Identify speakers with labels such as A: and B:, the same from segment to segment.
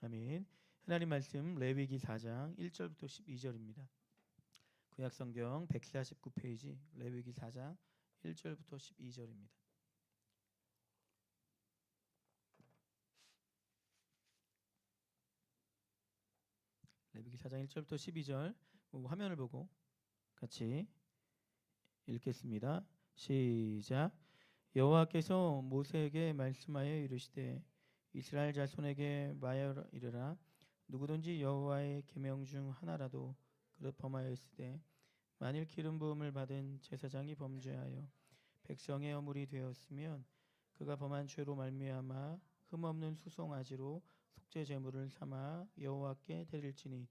A: 아멘. 하나님 말씀 레위기 4장 1절부터 12절입니다. 구약성경 149페이지 레위기 4장 1절부터 12절입니다. 레위기 4장 1절부터 12절 화면을 보고 같이 읽겠습니다. 시작. 여호와께서 모세에게 말씀하여 이르시되 이스라엘 자손에게 말하여 이르라. 누구든지 여호와의 계명 중 하나라도 그릇 범하였으되 만일 기름 부음을 받은 제사장이 범죄하여 백성의 허물이 되었으면 그가 범한 죄로 말미암아 흠없는 수송아지로 속죄 제물을 삼아 여호와께 드릴지니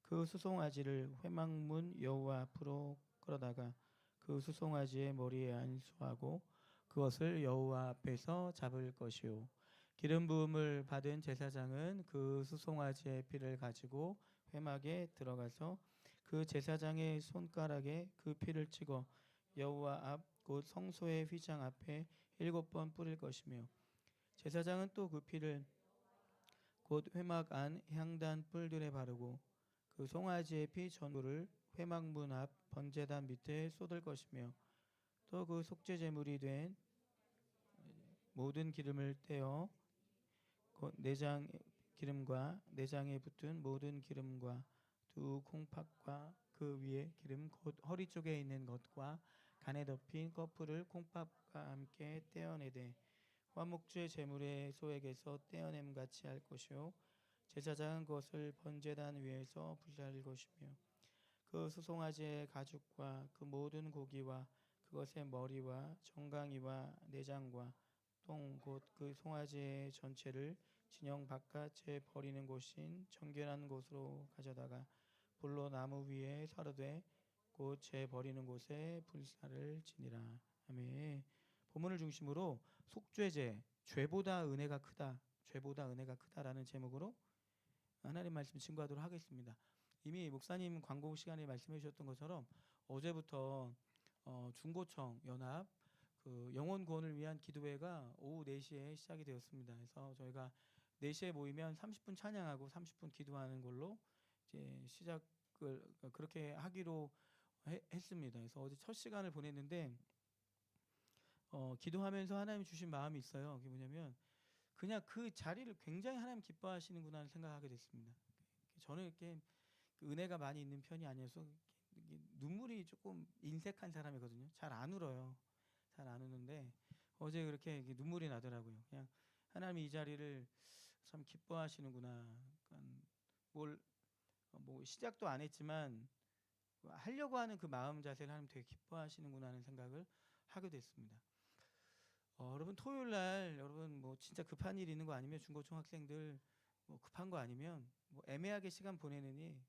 A: 그 수송아지를 회막문 여호와 앞으로 끌어다가 그 수송아지의 머리에 안수하고 그것을 여호와 앞에서 잡을 것이요 기름 부음을 받은 제사장은 그 수송아지의 피를 가지고 회막에 들어가서 그 제사장의 손가락에 그 피를 찍어 여호와 앞 곧 성소의 휘장 앞에 7번 뿌릴 것이며 제사장은 또 그 피를 곧 회막 안 향단 뿔들에 바르고 그 송아지의 피 전부를 회막문 앞 번제단 밑에 쏟을 것이며 또 그 속죄 제물이 된 모든 기름을 떼어 내장 기름과 내장에 붙은 모든 기름과 두 콩팥과 그 위에 기름 곧 허리 쪽에 있는 것과 간에 덮인 커플을 콩팥과 함께 떼어내되 화목제 제물의 소액에서 떼어냄 같이 할 것이요 제사장은 그것을 번제단 위에서 불살 것이며 그 수송아지의 가죽과 그 모든 고기와 그것의 머리와 정강이와 내장과 똥 곧 그 송아지의 전체를 진영 바깥에 버리는 곳인 정결한 곳으로 가져다가 불로 나무 위에 사르되 곧 재 버리는 곳에 불사를 지니라. 아멘. 본문을 중심으로 속죄제, 죄보다 은혜가 크다, 죄보다 은혜가 크다라는 제목으로 하나님 말씀 증거하도록 하겠습니다. 이미 목사님 광고 시간에 말씀해 주셨던 것처럼 어제부터 중고청 연합 그 영혼 구원을 위한 기도회가 오후 4시에 시작이 되었습니다. 그래서 저희가 4시에 모이면 30분 찬양하고 30분 기도하는 걸로 이제 시작을 그렇게 하기로 했습니다. 그래서 어제 첫 시간을 보냈는데 기도하면서 하나님 주신 마음이 있어요. 그게 뭐냐면 그냥 그 자리를 굉장히 하나님 기뻐하시는구나 생각하게 됐습니다. 저는 이렇게 은혜가 많이 있는 편이 아니어서 눈물이 조금 인색한 사람이거든요. 잘 안 울어요. 잘 안 우는데 어제 그렇게 눈물이 나더라고요. 그냥 하나님이 이 자리를 참 기뻐하시는구나. 그러니까 뭐 시작도 안 했지만 하려고 하는 그 마음 자세를 하나님 되게 기뻐하시는구나 하는 생각을 하게 됐습니다. 여러분 토요일 날 여러분 뭐 진짜 급한 일 있는 거 아니면 중고등 학생들 뭐 급한 거 아니면 뭐 애매하게 시간 보내느니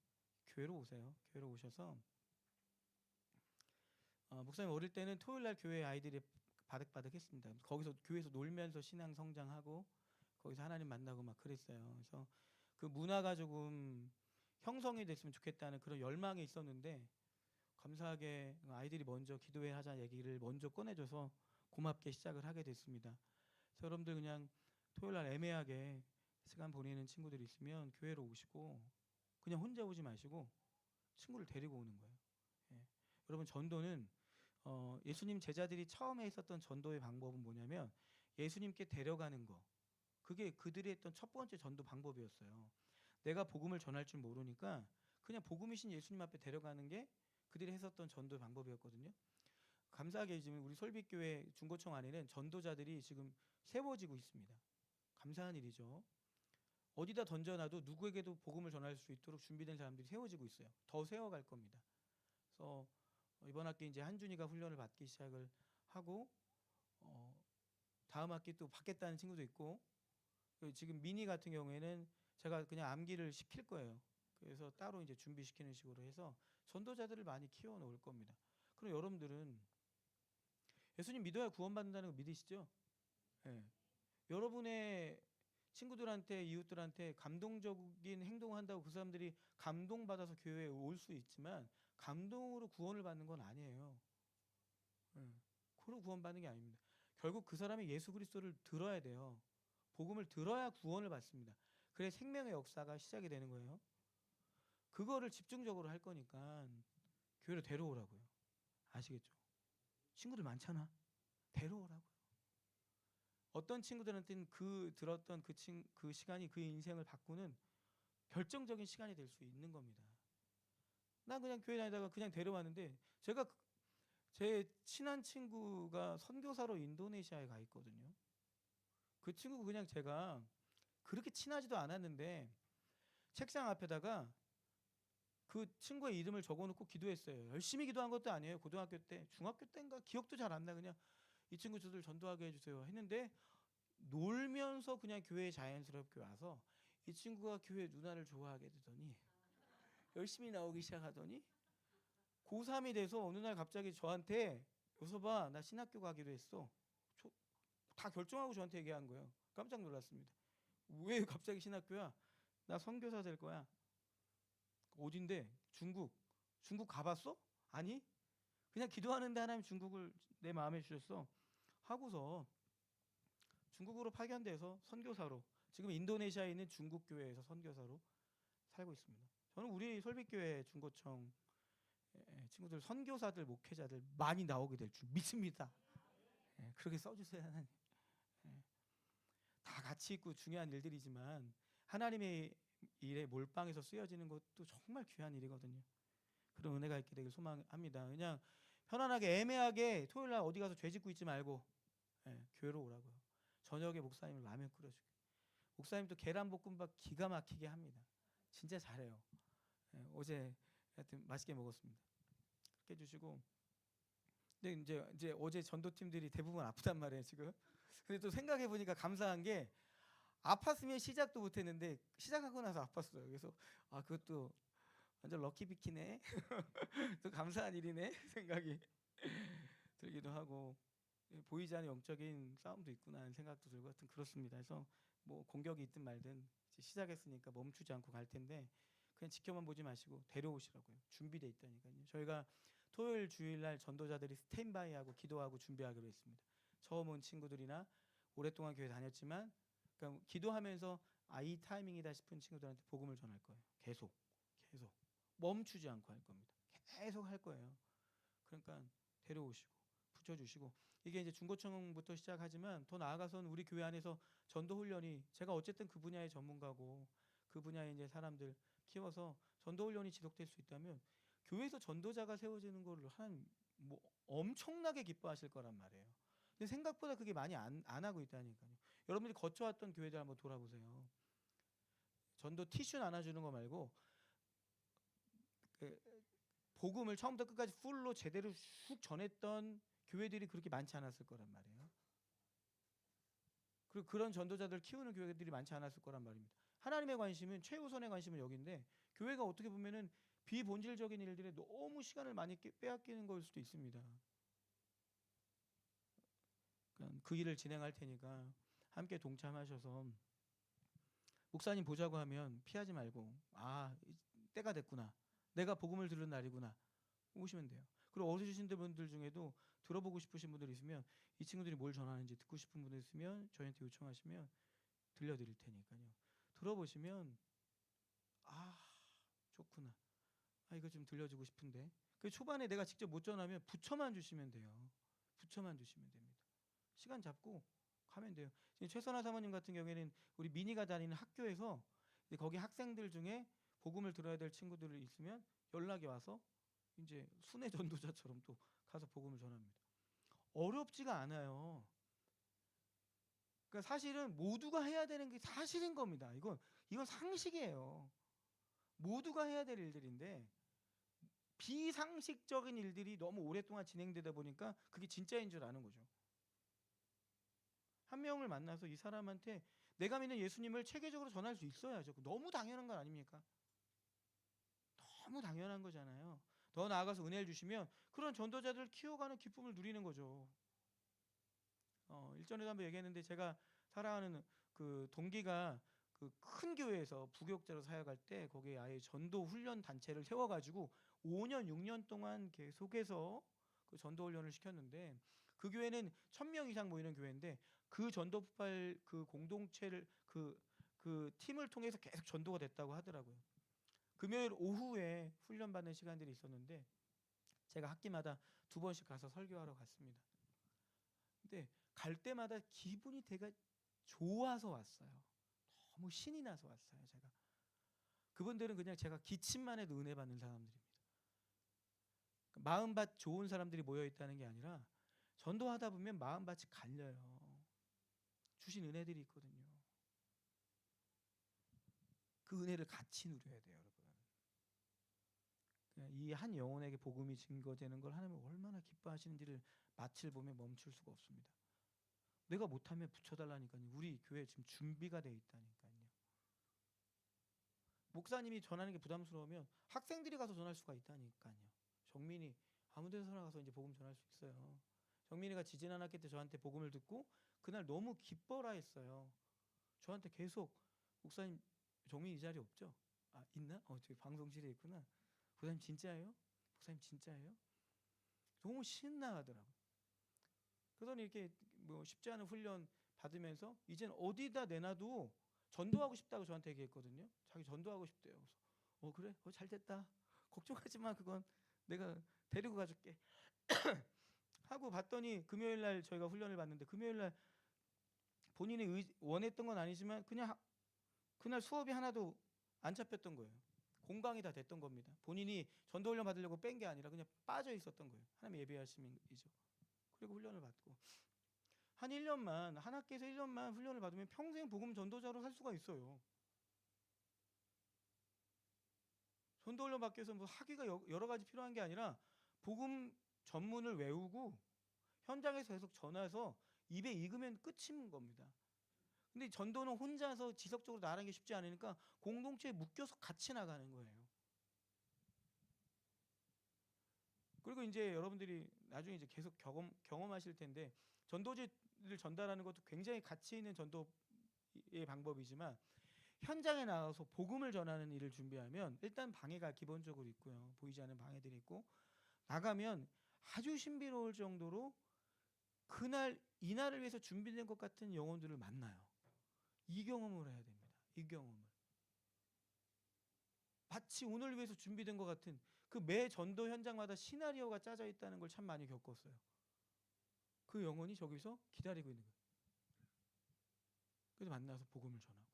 A: 교회로 오세요. 교회로 오셔서 목사님 어릴 때는 토요일 날 교회 아이들이 바득바득했습니다. 거기서 교회에서 놀면서 신앙 성장하고 거기서 하나님 만나고 막 그랬어요. 그래서 그 문화가 조금 형성이 됐으면 좋겠다는 그런 열망이 있었는데 감사하게 아이들이 먼저 기도회 하자 얘기를 먼저 꺼내줘서 고맙게 시작을 하게 됐습니다. 그래서 여러분들 그냥 토요일 날 애매하게 시간 보내는 친구들이 있으면 교회로 오시고 그냥 혼자 오지 마시고 친구를 데리고 오는 거예요. 예. 여러분 전도는 예수님 제자들이 처음에 있었던 전도의 방법은 뭐냐면 예수님께 데려가는 거. 그게 그들이 했던 첫 번째 전도 방법이었어요. 내가 복음을 전할 줄 모르니까 그냥 복음이신 예수님 앞에 데려가는 게 그들이 했었던 전도 방법이었거든요. 감사하게 지금 우리 솔빛교회 중고청 안에는 전도자들이 지금 세워지고 있습니다. 감사한 일이죠. 어디다 던져놔도 누구에게도 복음을 전할 수 있도록 준비된 사람들이 세워지고 있어요. 더 세워갈 겁니다. 그래서 이번 학기 이제 한준이가 훈련을 받기 시작을 하고 다음 학기 또 받겠다는 친구도 있고 지금 미니 같은 경우에는 제가 그냥 암기를 시킬 거예요. 그래서 따로 이제 준비시키는 식으로 해서 전도자들을 많이 키워 놓을 겁니다. 그럼 여러분들은 예수님 믿어야 구원받는다는 거 믿으시죠? 네. 여러분의 친구들한테 이웃들한테 감동적인 행동을 한다고 그 사람들이 감동받아서 교회에 올 수 있지만 감동으로 구원을 받는 건 아니에요. 그로 구원받는 게 아닙니다. 결국 그 사람이 예수 그리스도를 들어야 돼요. 복음을 들어야 구원을 받습니다. 그래 생명의 역사가 시작이 되는 거예요. 그거를 집중적으로 할 거니까 교회로 데려오라고요. 아시겠죠? 친구들 많잖아. 데려오라고요. 어떤 친구들한테는 그 들었던 그 시간이 그 인생을 바꾸는 결정적인 시간이 될 수 있는 겁니다. 난 그냥 교회 다니다가 그냥 데려왔는데 제가 제 친한 친구가 선교사로 인도네시아에 가 있거든요. 그 친구 그냥 제가 그렇게 친하지도 않았는데 책상 앞에다가 그 친구의 이름을 적어놓고 기도했어요. 열심히 기도한 것도 아니에요. 고등학교 때, 중학교 때인가 기억도 잘 안 나. 그냥 이 친구 저들 전도하게 해주세요 했는데 놀면서 그냥 교회에 자연스럽게 와서 이 친구가 교회 누나를 좋아하게 되더니 열심히 나오기 시작하더니 고3이 돼서 어느 날 갑자기 저한테 요서봐 나 신학교 가기로 했어. 다 결정하고 저한테 얘기한 거예요. 깜짝 놀랐습니다. 왜 갑자기 신학교야? 나 선교사 될 거야. 어딘데? 중국. 중국 가봤어? 아니? 그냥 기도하는데 하나님 중국을 내 마음에 주셨어. 하고서 중국으로 파견돼서 선교사로 지금 인도네시아에 있는 중국 교회에서 선교사로 살고 있습니다. 저는 우리 설빛교회 중고청 친구들 선교사들 목회자들 많이 나오게 될 줄 믿습니다. 그렇게 써주세요 하나님. 다 같이 있고 중요한 일들이지만 하나님의 일에 몰빵해서 쓰여지는 것도 정말 귀한 일이거든요. 그런 은혜가 있게 되길 소망합니다. 그냥 편안하게 애매하게 토요일 날 어디 가서 죄 짓고 있지 말고 교회로 오라고요. 저녁에 목사님을 라면 끓여주고 목사님도 계란볶음밥 기가 막히게 합니다. 진짜 잘해요. 어제 하여튼 맛있게 먹었습니다. 그렇게 해주시고 근데 이제 어제 전도팀들이 대부분 아프단 말이에요 지금. 근데 또 생각해 보니까 감사한 게 아팠으면 시작도 못했는데 시작하고 나서 아팠어요. 그래서 아 그것도 완전 럭키비키네. 또 감사한 일이네 생각이 들기도 하고 보이지 않는 영적인 싸움도 있구나 하는 생각도 들고 하여튼 그렇습니다. 그래서 뭐 공격이 있든 말든 시작했으니까 멈추지 않고 갈 텐데 그냥 지켜만 보지 마시고 데려오시라고요. 준비돼 있다니까요. 저희가 토요일 주일날 전도자들이 스탠바이하고 기도하고 준비하기로 했습니다. 처음 온 친구들이나 오랫동안 교회 다녔지만 그러니까 기도하면서 이 타이밍이다 싶은 친구들한테 복음을 전할 거예요. 계속 멈추지 않고 할 겁니다. 계속 할 거예요. 그러니까 데려오시고 붙여주시고 이게 이제 중고청부터 시작하지만 더 나아가서는 우리 교회 안에서 전도 훈련이 제가 어쨌든 그 분야의 전문가고 그 분야의 이제 사람들 키워서 전도 훈련이 지속될 수 있다면 교회에서 전도자가 세워지는 거를 한 뭐 엄청나게 기뻐하실 거란 말이에요. 근데 생각보다 그게 많이 안 하고 있다니까요. 여러분들이 거쳐왔던 교회들 한번 돌아보세요. 전도 티슈 나눠주는 거 말고 복음을 처음부터 끝까지 풀로 제대로 쑥 전했던 교회들이 그렇게 많지 않았을 거란 말이에요. 그리고 그런 전도자들 키우는 교회들이 많지 않았을 거란 말입니다. 하나님의 관심은 최우선의 관심은 여기인데 교회가 어떻게 보면은 비본질적인 일들에 너무 시간을 많이 빼앗기는 걸 수도 있습니다. 그 일을 진행할 테니까 함께 동참하셔서 목사님 보자고 하면 피하지 말고 때가 됐구나. 내가 복음을 들은 날이구나. 오시면 돼요. 그리고 어르신 분들 중에도 들어보고 싶으신 분들 있으면 이 친구들이 뭘 전하는지 듣고 싶은 분들 있으면 저희한테 요청하시면 들려드릴 테니까요. 들어보시면 좋구나. 이거 좀 들려주고 싶은데. 그 초반에 내가 직접 못 전하면 부처만 주시면 돼요. 부처만 주시면 됩니다. 시간 잡고 가면 돼요. 최선아 사모님 같은 경우에는 우리 미니가 다니는 학교에서 거기 학생들 중에 복음을 들어야 될 친구들이 있으면 연락이 와서 이제 순회 전도자처럼 또 가서 복음을 전합니다. 어렵지가 않아요. 그러니까 사실은 모두가 해야 되는 게 사실인 겁니다. 이건 상식이에요. 모두가 해야 될 일들인데 비상식적인 일들이 너무 오랫동안 진행되다 보니까 그게 진짜인 줄 아는 거죠. 한 명을 만나서 이 사람한테 내가 믿는 예수님을 체계적으로 전할 수 있어야죠. 너무 당연한 건 아닙니까? 너무 당연한 거잖아요. 더 나아가서 은혜를 주시면 그런 전도자들을 키워가는 기쁨을 누리는 거죠. 일전에도 한번 얘기했는데 제가 사랑하는 그 동기가 그 큰 교회에서 부교육자로 사역할 때 거기에 아예 전도 훈련 단체를 세워가지고 5년 6년 동안 계속해서 그 전도 훈련을 시켰는데 그 교회는 1,000명 이상 모이는 교회인데 그 전도 폭발 그 공동체를 그 그 팀을 통해서 계속 전도가 됐다고 하더라고요. 금요일 오후에 훈련받는 시간들이 있었는데 제가 학기마다 2번씩 가서 설교하러 갔습니다. 근데 갈 때마다 기분이 되게 좋아서 왔어요. 너무 신이 나서 왔어요. 제가 그분들은 그냥 제가 기침만 해도 은혜 받는 사람들입니다. 마음밭 좋은 사람들이 모여 있다는 게 아니라 전도하다 보면 마음밭이 갈려요. 주신 은혜들이 있거든요. 그 은혜를 같이 누려야 돼요, 여러분. 이 한 영혼에게 복음이 증거되는 걸 하나님은 얼마나 기뻐하시는지를 마치를 보면 멈출 수가 없습니다. 내가 못하면 붙여달라니까요. 우리 교회 지금 준비가 돼 있다니까요. 목사님이 전하는 게 부담스러우면 학생들이 가서 전할 수가 있다니까요. 정민이 아무 데서나 가서 이제 복음 전할 수 있어요. 정민이가 지지난 학기 때 저한테 복음을 듣고 그날 너무 기뻐라 했어요. 저한테 계속 목사님 정민이 이 자리 없죠? 아 있나? 저기 방송실에 있구나. 목사님 진짜예요? 목사님 진짜예요? 너무 신나하더라고요. 그래서 이렇게 뭐 쉽지 않은 훈련 받으면서 이젠 어디다 내놔도 전도하고 싶다고 저한테 얘기했거든요. 자기 전도하고 싶대요. 그래서 그래? 잘 됐다. 걱정하지 마. 그건 내가 데리고 가줄게. 하고 봤더니 금요일 날 저희가 훈련을 받는데 금요일 날 본인이 원했던 건 아니지만 그냥 그날 수업이 하나도 안 잡혔던 거예요. 공강이 다 됐던 겁니다. 본인이 전도 훈련 받으려고 뺀 게 아니라 그냥 빠져 있었던 거예요. 하나님 예배하심이죠. 그리고 훈련을 받고 한 1년만 한 학기에서 1년만 훈련을 받으면 평생 복음 전도자로 살 수가 있어요. 전도 훈련 받기 위해서 뭐 학위가 여러 가지 필요한 게 아니라 복음 전문을 외우고 현장에서 계속 전해서 입에 익으면 끝인 겁니다. 근데 전도는 혼자서 지속적으로 나가는 게 쉽지 않으니까 공동체에 묶여서 같이 나가는 거예요. 그리고 이제 여러분들이 나중에 이제 계속 경험하실 텐데 전도지를 전달하는 것도 굉장히 가치 있는 전도의 방법이지만 현장에 나가서 복음을 전하는 일을 준비하면 일단 방해가 기본적으로 있고요. 보이지 않는 방해들이 있고 나가면 아주 신비로울 정도로 그날 이날을 위해서 준비된 것 같은 영혼들을 만나요. 이 경험을 해야 됩니다. 이 경험을. 마치 오늘 위해서 준비된 것 같은 그 매 전도 현장마다 시나리오가 짜져 있다는 걸 참 많이 겪었어요. 그 영혼이 저기서 기다리고 있는 거예요. 그래서 만나서 복음을 전하고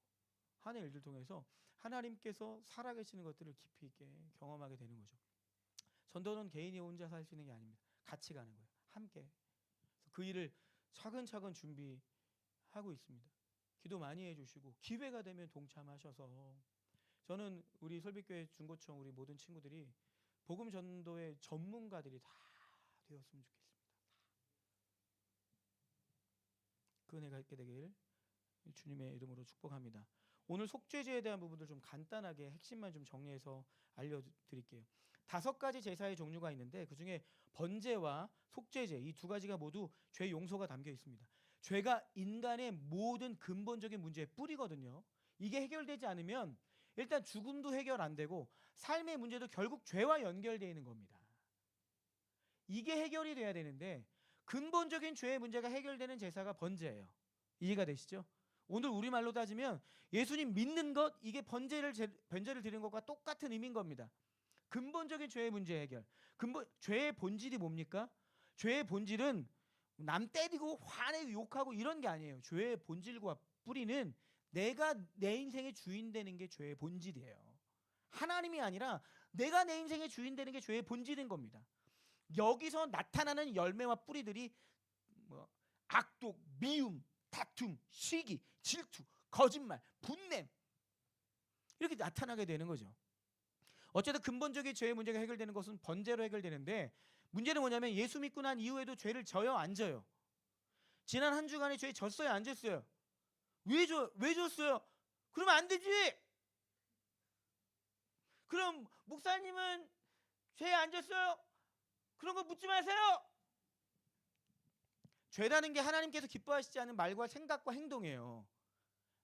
A: 한 해 일들 통해서 하나님께서 살아계시는 것들을 깊이 있게 경험하게 되는 거죠. 전도는 개인이 혼자 살 수 있는 게 아닙니다. 같이 가는 거예요. 함께. 그 일을 차근차근 준비하고 있습니다. 기도 많이 해주시고 기회가 되면 동참하셔서 저는 우리 설빛교회 중고청 우리 모든 친구들이 복음 전도의 전문가들이 다 되었으면 좋겠습니다. 그 은혜가 있게 되길 주님의 이름으로 축복합니다. 오늘 속죄제에 대한 부분들 좀 간단하게 핵심만 좀 정리해서 알려드릴게요. 5가지 제사의 종류가 있는데 그중에 번제와 속죄제 이 2가지가 모두 죄 용서가 담겨 있습니다. 죄가 인간의 모든 근본적인 문제의 뿌리거든요. 이게 해결되지 않으면 일단 죽음도 해결 안 되고 삶의 문제도 결국 죄와 연결되어 있는 겁니다. 이게 해결이 돼야 되는데 근본적인 죄의 문제가 해결되는 제사가 번제예요. 이해가 되시죠? 오늘 우리말로 따지면 예수님 믿는 것 이게 번제를 드리는 것과 똑같은 의미인 겁니다. 근본적인 죄의 문제 해결. 죄의 본질이 뭡니까? 죄의 본질은 남 때리고 화내고 욕하고 이런 게 아니에요. 죄의 본질과 뿌리는 내가 내 인생의 주인 되는 게 죄의 본질이에요. 하나님이 아니라 내가 내 인생의 주인 되는 게 죄의 본질인 겁니다. 여기서 나타나는 열매와 뿌리들이 악독, 미움, 다툼, 시기, 질투, 거짓말, 분냄 이렇게 나타나게 되는 거죠. 어쨌든 근본적인 죄의 문제가 해결되는 것은 번제로 해결되는데 문제는 뭐냐면 예수 믿고 난 이후에도 죄를 져요 안 져요? 지난 한 주간에 죄 졌어요 안 졌어요? 왜 졌어요? 그러면 안 되지. 그럼 목사님은 죄 안 졌어요? 그런 거 묻지 마세요. 죄라는 게 하나님께서 기뻐하시지 않은 말과 생각과 행동이에요.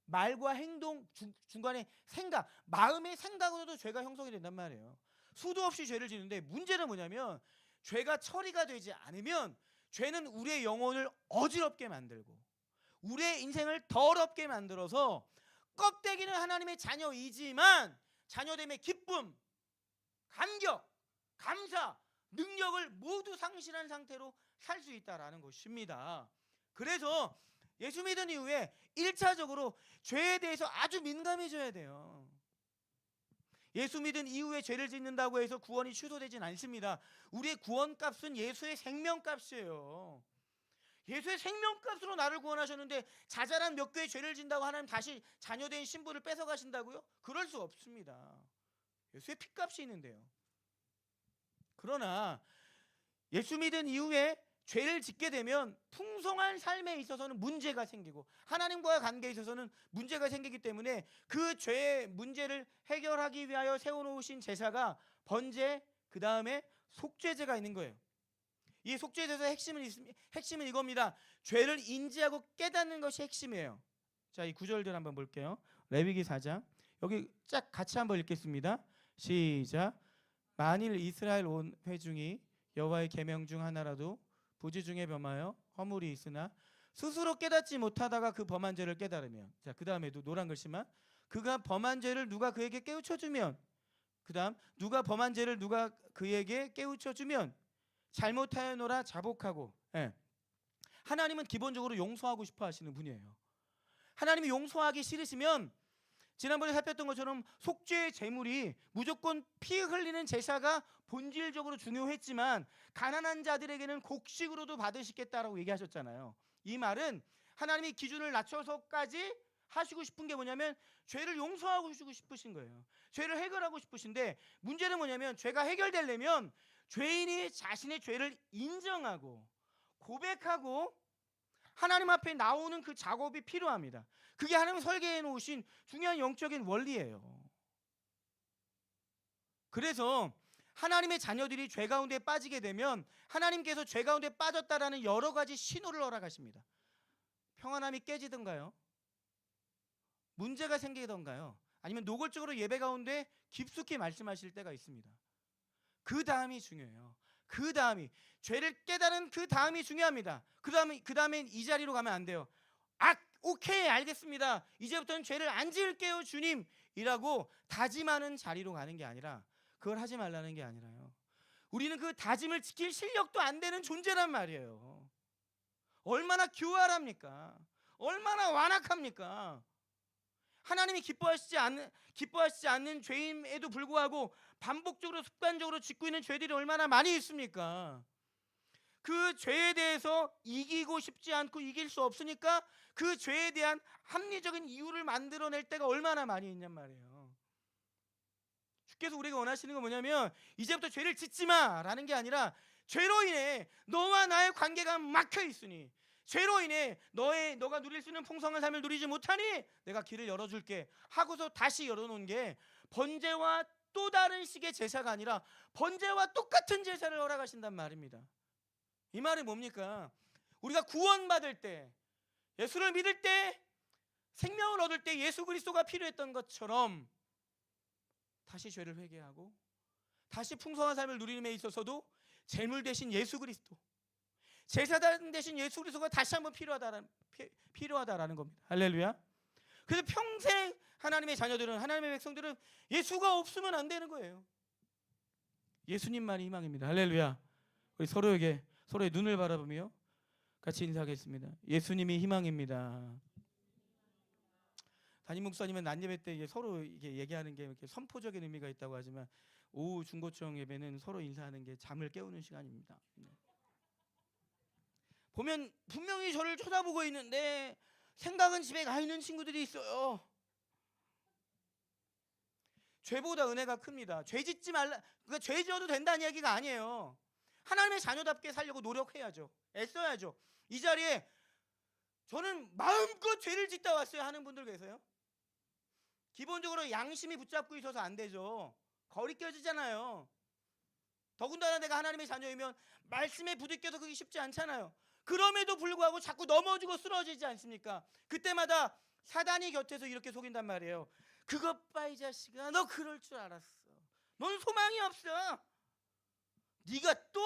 A: 말과 행동 중간에 생각, 마음의 생각으로도 죄가 형성이 된단 말이에요. 수도 없이 죄를 지는데 문제는 뭐냐면 죄가 처리가 되지 않으면 죄는 우리의 영혼을 어지럽게 만들고 우리의 인생을 더럽게 만들어서 껍데기는 하나님의 자녀이지만 자녀됨의 기쁨, 감격, 감사, 능력을 모두 상실한 상태로 살 수 있다라는 것입니다. 그래서 예수 믿은 이후에 1차적으로 죄에 대해서 아주 민감해져야 돼요. 예수 믿은 이후에 죄를 짓는다고 해서 구원이 취소되진 않습니다. 우리의 구원값은 예수의 생명값이에요. 예수의 생명값으로 나를 구원하셨는데 자잘한 몇 개의 죄를 진다고 하나님 다시 자녀된 신분을 뺏어가신다고요? 그럴 수 없습니다. 예수의 피값이 있는데요. 그러나 예수 믿은 이후에 죄를 짓게 되면 풍성한 삶에 있어서는 문제가 생기고 하나님과의 관계에 있어서는 문제가 생기기 때문에 그 죄의 문제를 해결하기 위하여 세워놓으신 제사가 번제, 그 다음에 속죄제가 있는 거예요. 이 속죄제사의 핵심은 이겁니다. 죄를 인지하고 깨닫는 것이 핵심이에요. 자, 이 구절들 한번 볼게요. 레위기 4장 여기 쫙 같이 한번 읽겠습니다. 시작. 만일 이스라엘 온 회중이 여호와의 계명 중 하나라도 부지 중에 범하여 허물이 있으나 스스로 깨닫지 못하다가 그 범한 죄를 깨달으면, 자, 그 다음에도 노란 글씨만, 그가 범한 죄를 누가 그에게 깨우쳐주면, 그 다음 누가 범한 죄를 누가 그에게 깨우쳐주면 잘못하여노라 자복하고. 하나님은 기본적으로 용서하고 싶어 하시는 분이에요. 하나님이 용서하기 싫으시면 지난번에 살폈던 것처럼 속죄의 제물이 무조건 피 흘리는 제사가 본질적으로 중요했지만 가난한 자들에게는 곡식으로도 받으시겠다라고 얘기하셨잖아요. 이 말은 하나님이 기준을 낮춰서까지 하시고 싶은 게 뭐냐면 죄를 용서하고 싶으신 거예요. 죄를 해결하고 싶으신데 문제는 뭐냐면 죄가 해결되려면 죄인이 자신의 죄를 인정하고 고백하고 하나님 앞에 나오는 그 작업이 필요합니다. 그게 하나님 설계해 놓으신 중요한 영적인 원리예요. 그래서 하나님의 자녀들이 죄 가운데 빠지게 되면 하나님께서 죄 가운데 빠졌다라는 여러 가지 신호를 허락하십니다. 평안함이 깨지던가요? 문제가 생기던가요? 아니면 노골적으로 예배 가운데 깊숙이 말씀하실 때가 있습니다. 그 다음이 중요해요. 그 다음이 죄를 깨달은 그 다음이 중요합니다. 그 다음엔 이 자리로 가면 안 돼요. 오케이, 알겠습니다. 이제부터는 죄를 안 지을게요, 주님 이라고 다짐하는 자리로 가는 게 아니라, 그걸 하지 말라는 게 아니라요, 우리는 그 다짐을 지킬 실력도 안 되는 존재란 말이에요. 얼마나 교활합니까? 얼마나 완악합니까? 하나님이 기뻐하시지 않는 죄임에도 불구하고 반복적으로 습관적으로 짓고 있는 죄들이 얼마나 많이 있습니까? 그 죄에 대해서 이기고 싶지 않고 이길 수 없으니까 그 죄에 대한 합리적인 이유를 만들어낼 때가 얼마나 많이 있냔 말이에요. 주께서 우리가 원하시는 건 뭐냐면 이제부터 죄를 짓지 마라는 게 아니라 죄로 인해 너와 나의 관계가 막혀 있으니, 죄로 인해 너가 누릴 수 있는 풍성한 삶을 누리지 못하니 내가 길을 열어줄게 하고서 다시 열어놓은 게 번제와 또 다른 식의 제사가 아니라 번제와 똑같은 제사를 허락하신단 말입니다. 이 말이 뭡니까? 우리가 구원받을 때, 예수를 믿을 때, 생명을 얻을 때 예수 그리스도가 필요했던 것처럼 다시 죄를 회개하고 다시 풍성한 삶을 누리는 데 있어서도 제물 대신 예수 그리스도, 제사장 대신 예수 그리스도가 다시 한번 필요하다라는 겁니다. 할렐루야. 그래서 평생 하나님의 자녀들은, 하나님의 백성들은 예수가 없으면 안 되는 거예요. 예수님만이 희망입니다. 할렐루야. 우리 서로의 눈을 바라보며 같이 인사하겠습니다. 예수님이 희망입니다. 담임 목사님은 낮 예배 때 서로 이게 얘기하는 게 이렇게 선포적인 의미가 있다고 하지만 오후 중고청 예배는 서로 인사하는 게 잠을 깨우는 시간입니다. 보면 분명히 저를 쳐다보고 있는데 생각은 집에 가 있는 친구들이 있어요. 죄보다 은혜가 큽니다. 죄 짓지 말라, 그러니까 죄 지어도 된다는 얘기가 아니에요. 하나님의 자녀답게 살려고 노력해야죠. 애써야죠. 이 자리에 저는 마음껏 죄를 짓다 왔어요 하는 분들 계세요? 기본적으로 양심이 붙잡고 있어서 안 되죠. 거리 껴지잖아요. 더군다나 내가 하나님의 자녀이면 말씀에 부딪혀서 그게 쉽지 않잖아요. 그럼에도 불구하고 자꾸 넘어지고 쓰러지지 않습니까? 그때마다 사단이 곁에서 이렇게 속인단 말이에요. 그것 봐 이 자식아, 너 그럴 줄 알았어. 넌 소망이 없어. 네가 또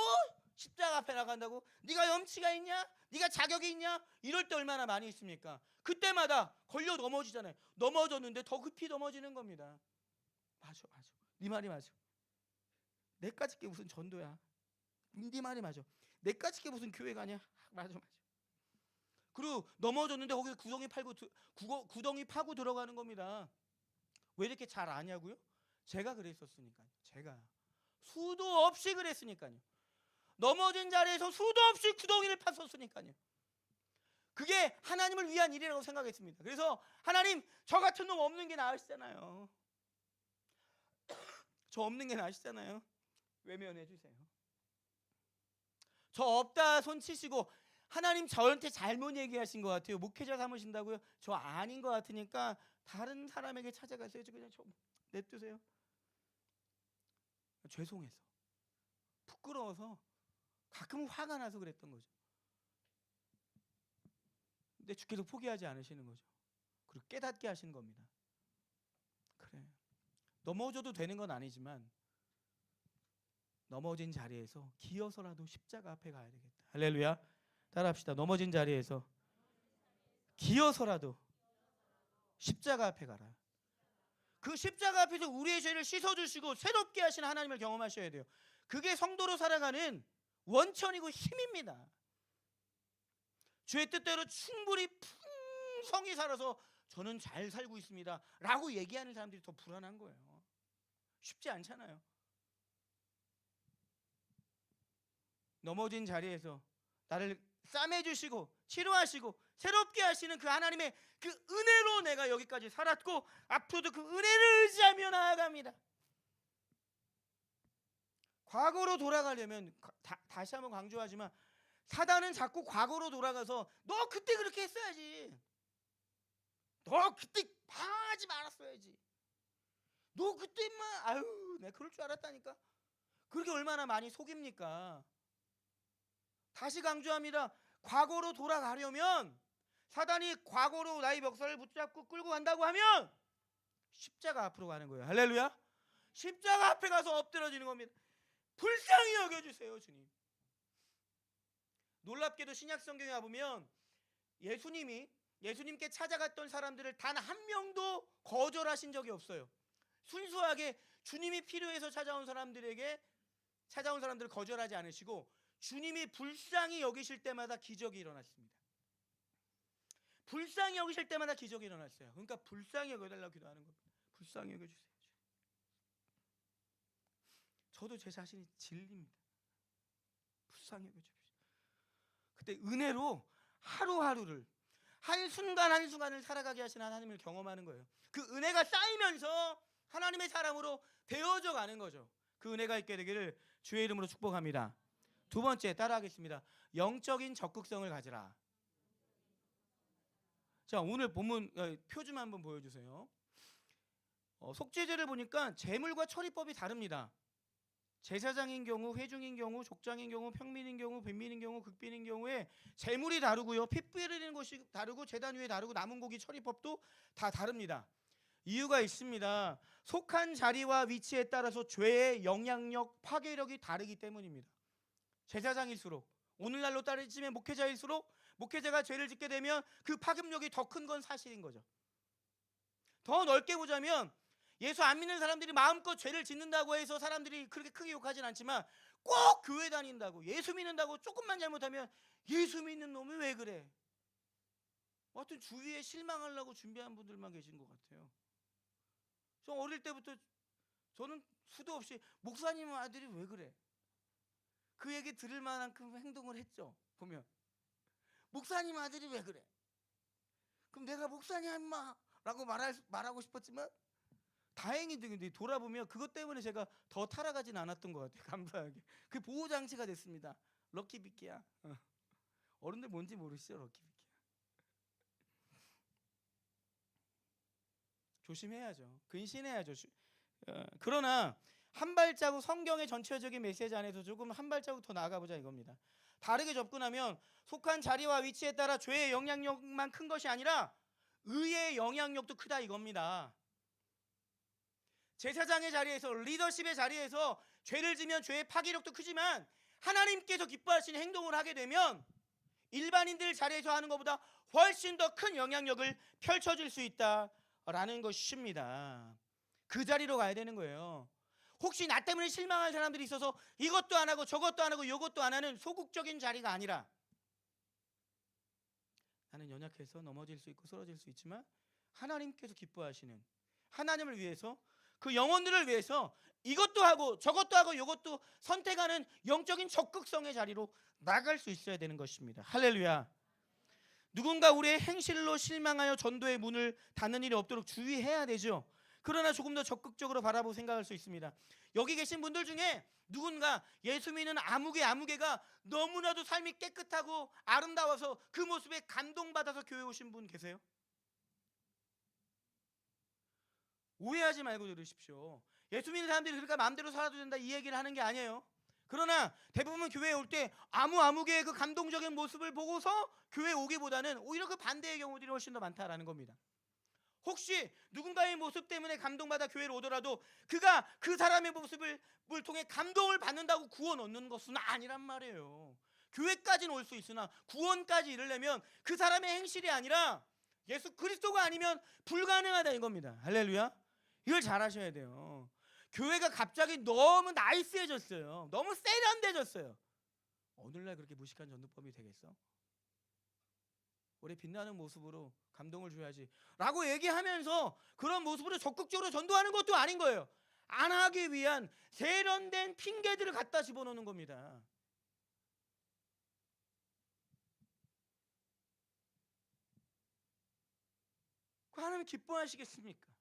A: 십자가 앞에 나간다고? 네가 염치가 있냐? 네가 자격이 있냐? 이럴 때 얼마나 많이 있습니까?
B: 그때마다 걸려 넘어지잖아요. 넘어졌는데 더 급히 넘어지는 겁니다. 맞아. 네 말이 맞아. 내까지 게 무슨 전도야. 네 말이 맞아. 내까지 게 무슨 교회 가냐. 맞아. 그리고 넘어졌는데 거기서 구덩이 파고 들어가는 겁니다. 왜 이렇게 잘 아냐고요? 제가 그랬었으니까요. 제가 수도 없이 그랬으니까요. 넘어진 자리에서 수도 없이 구덩이를 팠었으니까요. 그게 하나님을 위한 일이라고 생각했습니다. 그래서 하나님, 저 같은 놈 없는 게 나으시잖아요. 저 없는 게 나으시잖아요. 외면해 주세요. 저 없다 손 치시고, 하나님 저한테 잘못 얘기하신 것 같아요. 목회자 삼으신다고요? 저 아닌 것 같으니까 다른 사람에게 찾아가세요. 그냥 저 냅두세요. 죄송해서, 부끄러워서, 가끔 화가 나서 그랬던 거죠. 근데 주께서 포기하지 않으시는 거죠. 그리고 깨닫게 하시는 겁니다. 그래, 넘어져도 되는 건 아니지만 넘어진 자리에서 기어서라도 십자가 앞에 가야 되겠다. 할렐루야. 따라합시다. 넘어진 자리에서 기어서라도 십자가 앞에 가라. 그 십자가 앞에서 우리의 죄를 씻어주시고 새롭게 하시는 하나님을 경험하셔야 돼요. 그게 성도로 살아가는 원천이고 힘입니다. 주의 뜻대로 충분히 풍성히 살아서 저는 잘 살고 있습니다 라고 얘기하는 사람들이 더 불안한 거예요. 쉽지 않잖아요. 넘어진 자리에서 나를 싸매주시고 치료하시고 새롭게 하시는 그 하나님의 그 은혜로 내가 여기까지 살았고 앞으로도 그 은혜를 의지하며 나아갑니다. 과거로 돌아가려면 다시 한번 강조하지만 사단은 자꾸 과거로 돌아가서 너 그때 그렇게 했어야지, 너 그때 방황하지 말았어야지, 너 그때 인마 아유 내가 그럴 줄 알았다니까. 그렇게 얼마나 많이 속입니까? 다시 강조합니다. 과거로 돌아가려면, 사단이 과거로 나의 멱살을 붙잡고 끌고 간다고 하면 십자가 앞으로 가는 거예요. 할렐루야. 십자가 앞에 가서 엎드려지는 겁니다. 불쌍히 여겨주세요 주님. 놀랍게도 신약 성경에 가보면 예수님께 찾아갔던 사람들을 단 한 명도 거절하신 적이 없어요. 순수하게 주님이 필요해서 찾아온 사람들을 거절하지 않으시고 주님이 불쌍히 여기실 때마다 기적이 일어났습니다. 불쌍히 여기실 때마다 기적이 일어났어요. 그러니까 불쌍히 여겨달라고 기도하는 겁니다. 불쌍히 여겨주세요. 저도 제 자신이 질립니다. 불쌍히 여겨주세요. 그때 은혜로 하루하루를, 한순간 한순간을 살아가게 하시는 하나님을 경험하는 거예요. 그 은혜가 쌓이면서 하나님의 사람으로 되어져 가는 거죠. 그 은혜가 있게 되기를 주의 이름으로 축복합니다. 두 번째, 따라하겠습니다. 영적인 적극성을 가지라. 자, 오늘 본문 표 좀 한번 보여주세요. 속죄제를 보니까 제물과 처리법이 다릅니다. 제사장인 경우, 회중인 경우, 족장인 경우, 평민인 경우, 빈민인 경우, 극빈인 경우에 제물이 다르고요, 피 뿌리는 것이 다르고, 제단 위에 다르고, 남은 고기 처리법도 다 다릅니다. 이유가 있습니다. 속한 자리와 위치에 따라서 죄의 영향력, 파괴력이 다르기 때문입니다. 제사장일수록, 오늘날로 따지면 목회자일수록, 목회자가 죄를 짓게 되면 그 파급력이 더 큰 건 사실인 거죠. 더 넓게 보자면 예수 안 믿는 사람들이 마음껏 죄를 짓는다고 해서 사람들이 그렇게 크게 욕하진 않지만, 꼭 교회 다닌다고, 예수 믿는다고 조금만 잘못하면 예수 믿는 놈이 왜 그래? 하여튼 주위에 실망하려고 준비한 분들만 계신 것 같아요. 저 어릴 때부터 저는 수도 없이 목사님 아들이 왜 그래? 그 얘기 들을 만큼 행동을 했죠. 보면 목사님 아들이 왜 그래? 그럼 내가 목사냐 임마 라고 말하고 싶었지만, 다행히 근데 돌아보면 그것 때문에 제가 더 타락하진 않았던 것 같아요. 감사하게 그 보호장치가 됐습니다. 럭키비키야. 어른들 뭔지 모르시죠? 럭키비키야. 조심해야죠. 근신해야죠. 그러나 한 발자국, 성경의 전체적인 메시지 안에서 조금 한 발자국 더 나아가보자 이겁니다. 다르게 접근하면 속한 자리와 위치에 따라 죄의 영향력만 큰 것이 아니라 의의 영향력도 크다 이겁니다. 제사장의 자리에서, 리더십의 자리에서 죄를 지면 죄의 파괴력도 크지만, 하나님께서 기뻐하시는 행동을 하게 되면 일반인들 자리에서 하는 것보다 훨씬 더 큰 영향력을 펼쳐질 수 있다라는 것입니다. 그 자리로 가야 되는 거예요. 혹시 나 때문에 실망할 사람들이 있어서 이것도 안 하고 저것도 안 하고 이것도 안 하는 소극적인 자리가 아니라, 나는 연약해서 넘어질 수 있고 쓰러질 수 있지만 하나님께서 기뻐하시는, 하나님을 위해서, 그 영혼들을 위해서 이것도 하고 저것도 하고 이것도 선택하는 영적인 적극성의 자리로 나갈 수 있어야 되는 것입니다. 할렐루야. 누군가 우리의 행실로 실망하여 전도의 문을 닫는 일이 없도록 주의해야 되죠. 그러나 조금 더 적극적으로 바라보고 생각할 수 있습니다. 여기 계신 분들 중에 누군가 예수 믿는 아무개가 너무나도 삶이 깨끗하고 아름다워서 그 모습에 감동받아서 교회 오신 분 계세요? 오해하지 말고 들으십시오. 예수 믿는 사람들이 그러니까 마음대로 살아도 된다 이 얘기를 하는 게 아니에요. 그러나 대부분 교회에 올 때 아무개의 그 감동적인 모습을 보고서 교회에 오기보다는 오히려 그 반대의 경우들이 훨씬 더 많다라는 겁니다. 혹시 누군가의 모습 때문에 감동받아 교회를 오더라도 그가 그 사람의 모습을 통해 감동을 받는다고 구원 얻는 것은 아니란 말이에요. 교회까지는 올 수 있으나 구원까지 이르려면 그 사람의 행실이 아니라 예수 그리스도가 아니면 불가능하다 이겁니다. 할렐루야. 이걸 잘 하셔야 돼요. 교회가 갑자기 너무 나이스해졌어요. 너무 세련돼졌어요. 오늘날 그렇게 무식한 전도법이 되겠어? 우리 빛나는 모습으로 감동을 줘야지 라고 얘기하면서 그런 모습으로 적극적으로 전도하는 것도 아닌 거예요. 안 하기 위한 세련된 핑계들을 갖다 집어넣는 겁니다. 그 하나님 기뻐하시겠습니까?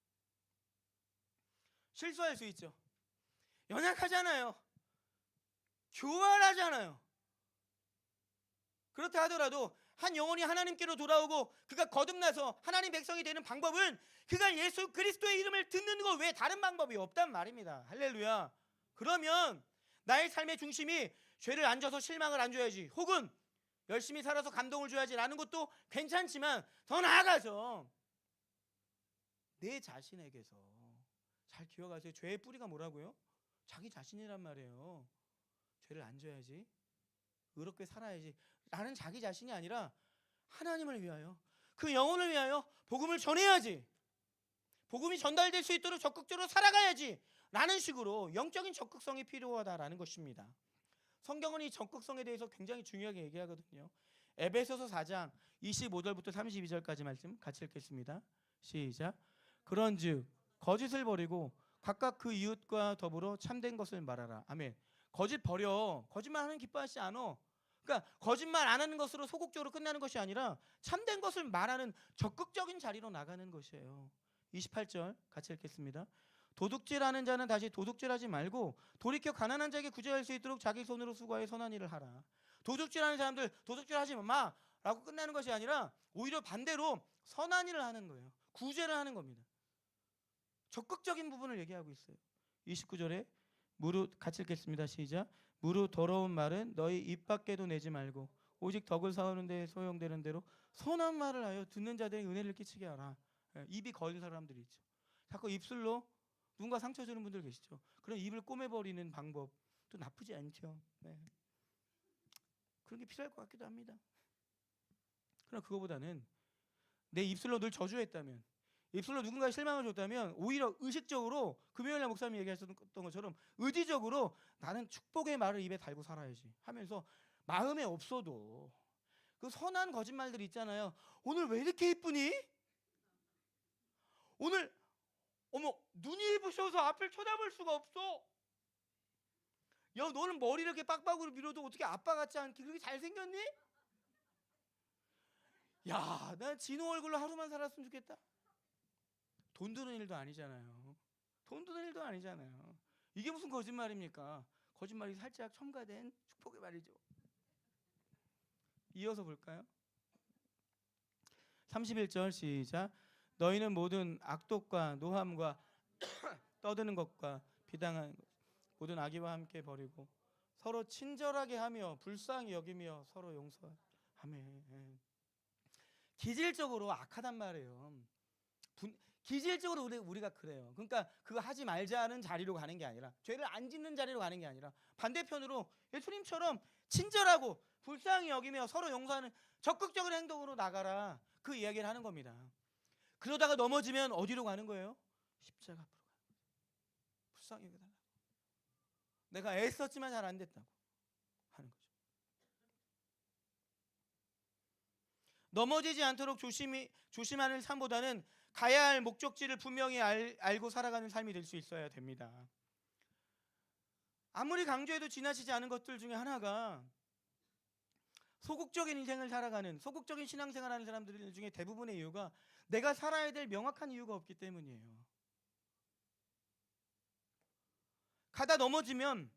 B: 실수할 수 있죠. 연약하잖아요. 교활하잖아요. 그렇다 하더라도 한 영혼이 하나님께로 돌아오고 그가 거듭나서 하나님 백성이 되는 방법은 그가 예수 그리스도의 이름을 듣는 것 외에 다른 방법이 없단 말입니다. 할렐루야. 그러면 나의 삶의 중심이 죄를 안 져서 실망을 안 줘야지, 혹은 열심히 살아서 감동을 줘야지 라는 것도 괜찮지만 더 나아가서 내 자신에게서, 잘 기억하세요. 죄의 뿌리가 뭐라고요? 자기 자신이란 말이에요. 죄를 안 져야지, 의롭게 살아야지 라는 자기 자신이 아니라 하나님을 위하여, 그 영혼을 위하여 복음을 전해야지, 복음이 전달될 수 있도록 적극적으로 살아가야지 라는 식으로 영적인 적극성이 필요하다라는 것입니다. 성경은 이 적극성에 대해서 굉장히 중요하게 얘기하거든요. 에베소서 4장 25절부터 32절까지 말씀 같이 읽겠습니다. 시작. 그런즉 거짓을 버리고 각각 그 이웃과 더불어 참된 것을 말하라. 아멘. 거짓 버려. 거짓말하는 기뻐하지 않아. 그러니까 거짓말 안 하는 것으로 소극적으로 끝나는 것이 아니라 참된 것을 말하는 적극적인 자리로 나가는 것이에요. 28절 같이 읽겠습니다. 도둑질하는 자는 다시 도둑질하지 말고 돌이켜 가난한 자에게 구제할 수 있도록 자기 손으로 수고하여 선한 일을 하라. 도둑질하는 사람들 도둑질하지 마 라고 끝나는 것이 아니라 오히려 반대로 선한 일을 하는 거예요. 구제를 하는 겁니다. 적극적인 부분을 얘기하고 있어요. 29절에 무릇 같이 읽겠습니다. 시작. 무릇 더러운 말은 너희 입 밖에도 내지 말고 오직 덕을 쌓는 데 소용되는 대로 선한 말을 하여 듣는 자들에게 은혜를 끼치게 하라. 입이 거린 사람들이 있죠. 자꾸 입술로 누군가 상처 주는 분들 계시죠. 그럼 입을 꼬매버리는 방법도 나쁘지 않죠. 네. 그런 게 필요할 것 같기도 합니다. 그러나 그거보다는 내 입술로 늘 저주했다면, 입술로 누군가에 실망을 줬다면 오히려 의식적으로 금요일날 목사님이 얘기하셨던 것처럼 의지적으로 나는 축복의 말을 입에 달고 살아야지 하면서 마음에 없어도 그 선한 거짓말들 있잖아요. 오늘 왜 이렇게 이쁘니? 오늘 어머 눈이 부셔서 앞을 쳐다볼 수가 없어. 야 너는 머리를 이렇게 빡빡으로 밀어도 어떻게 아빠 같지 않게 그렇게 잘생겼니? 야 난 진호 얼굴로 하루만 살았으면 좋겠다. 돈 드는 일도 아니잖아요. 돈 드는 일도 아니잖아요. 이게 무슨 거짓말입니까? 거짓말이 살짝 첨가된 축복의 말이죠. 이어서 볼까요? 31절 시작. 너희는 모든 악독과 노함과 떠드는 것과 비방하는 것, 모든 악의와 함께 버리고 서로 친절하게 하며 불쌍히 여기며 서로 용서하며. 기질적으로 악하단 말이에요. 기질적으로 우리가 그래요. 그러니까 그거 하지 말자는 자리로 가는 게 아니라, 죄를 안 짓는 자리로 가는 게 아니라 반대편으로 예수님처럼 친절하고 불쌍히 여기며 서로 용서하는 적극적인 행동으로 나가라. 그 이야기를 하는 겁니다. 그러다가 넘어지면 어디로 가는 거예요? 십자가 앞으로 가는 거예요. 불쌍히 여겨달라고. 내가 애썼지만 잘 안 됐다고 하는 거죠. 넘어지지 않도록 조심하는 삶보다는 가야 할 목적지를 분명히 알고 살아가는 삶이 될 수 있어야 됩니다. 아무리 강조해도 지나치지 않은 것들 중에 하나가 소극적인 인생을 살아가는, 소극적인 신앙생활하는 사람들 중에 대부분의 이유가 내가 살아야 될 명확한 이유가 없기 때문이에요. 가다 넘어지면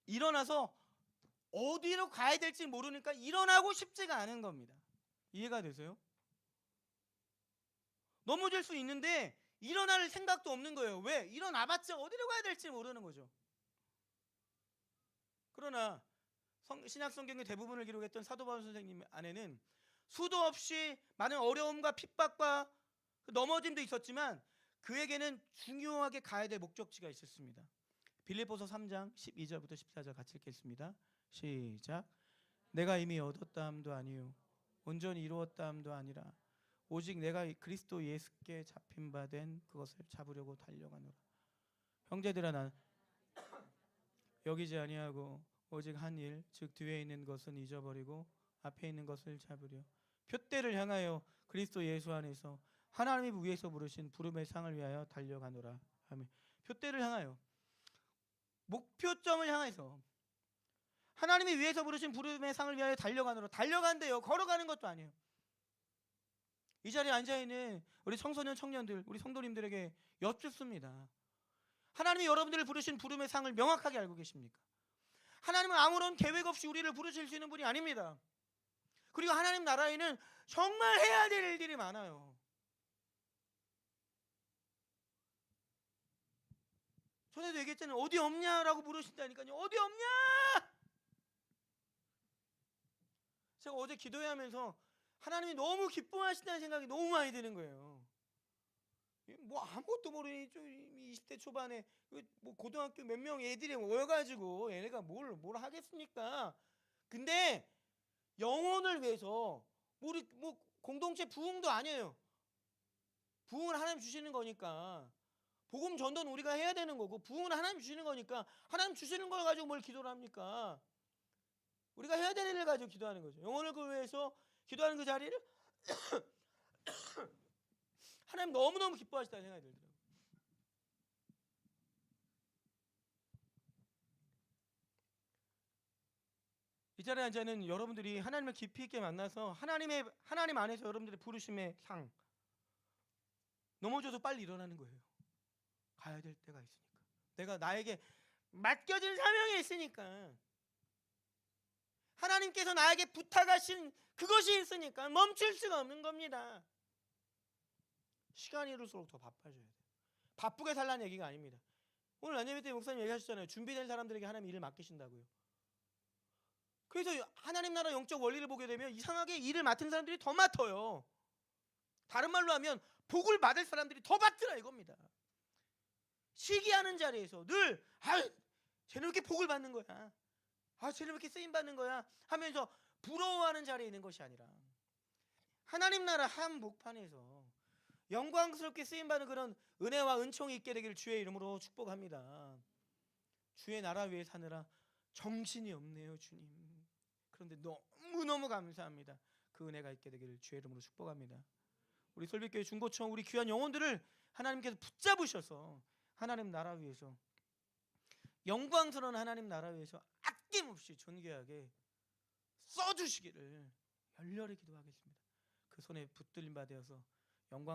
B: 일어나서 어디로 가야 될지 모르니까 일어나고 싶지가 않은 겁니다. 이해가 되세요? 넘어질 수 있는데 일어날 생각도 없는 거예요. 왜? 일어나봤자 어디로 가야 될지 모르는 거죠. 그러나 신약 성경의 대부분을 기록했던 사도 바울 선생님 안에는 수도 없이 많은 어려움과 핍박과 넘어짐도 있었지만 그에게는 중요하게 가야 될 목적지가 있었습니다. 빌립보서 3장 12절부터 14절 같이 읽겠습니다. 시작. 내가 이미 얻었다함도 아니요 온전히 이루었다함도 아니라 오직 내가 그리스도 예수께 잡힌 바 된 그것을 잡으려고 달려가노라. 형제들아 난 여기지 아니하고 오직 한 일 즉 뒤에 있는 것은 잊어버리고 앞에 있는 것을 잡으려 표대를 향하여 그리스도 예수 안에서 하나님이 위에서 부르신 부름의 상을 위하여 달려가노라. 아멘. 표대를 향하여, 목표점을 향해서 하나님이 위에서 부르신 부름의 상을 위하여 달려가노라. 달려간대요. 걸어가는 것도 아니에요. 이 자리에 앉아있는 우리 청소년 청년들, 우리 성도님들에게 여쭙습니다. 하나님이 여러분들을 부르신 부름의 상을 명확하게 알고 계십니까? 하나님은 아무런 계획 없이 우리를 부르실 수 있는 분이 아닙니다. 그리고 하나님 나라에는 정말 해야 될 일들이 많아요. 전에도 얘기했잖아요. 어디 없냐라고 물으신다니까요. 어디 없냐? 제가 어제 기도회 하면서 하나님이 너무 기뻐하신다는 생각이 너무 많이 드는 거예요. 뭐 아무것도 모르는 20대 초반에 뭐 고등학교 몇 명 애들이 모여가지고 얘네가 뭘 하겠습니까? 근데 영혼을 위해서 우리 뭐 공동체 부흥도 아니에요. 부흥을 하나님 주시는 거니까 복음 전도는 우리가 해야 되는 거고 부흥을 하나님 주시는 거니까 하나님 주시는 걸 가지고 뭘 기도를 합니까? 우리가 해야 되는 일을 가지고 기도하는 거죠. 영혼을 위해서 기도하는 그 자리를 하나님 너무너무 기뻐하시다는 생각이 들더라고요. 이 자리에 앉아있는 여러분들이 하나님을 깊이 있게 만나서 하나님 안에서 여러분들의 부르심의 상 넘어져서 빨리 일어나는 거예요. 가야 될 때가 있으니까. 내가 나에게 맡겨진 사명이 있으니까. 하나님께서 나에게 부탁하신 그것이 있으니까 멈출 수가 없는 겁니다. 시간이 이럴수록 더 바빠져야 돼요. 바쁘게 살라는 얘기가 아닙니다. 오늘 안예배 때 목사님 얘기하셨잖아요. 준비된 사람들에게 하나님 일을 맡기신다고요. 그래서 하나님 나라 영적 원리를 보게 되면 이상하게 일을 맡은 사람들이 더 맡아요. 다른 말로 하면 복을 받을 사람들이 더 받더라 이겁니다. 시기하는 자리에서 늘 쟤는 왜 이렇게 복을 받는 거야? 쟤는 왜 이렇게 쓰임 받는 거야? 하면서 부러워하는 자리에 있는 것이 아니라 하나님 나라 한복판에서 영광스럽게 쓰임받는 그런 은혜와 은총이 있게 되기를 주의 이름으로 축복합니다. 주의 나라 위에 사느라 정신이 없네요 주님. 그런데 너무너무 감사합니다. 그 은혜가 있게 되기를 주의 이름으로 축복합니다. 우리 솔빛교회 중고청 우리 귀한 영혼들을 하나님께서 붙잡으셔서 하나님 나라 위에서 영광스러운 하나님 나라 위에서 아낌없이 존귀하게 써주시기를 열렬히 기도하겠습니다. 그 손에 붙들림 받아서 영광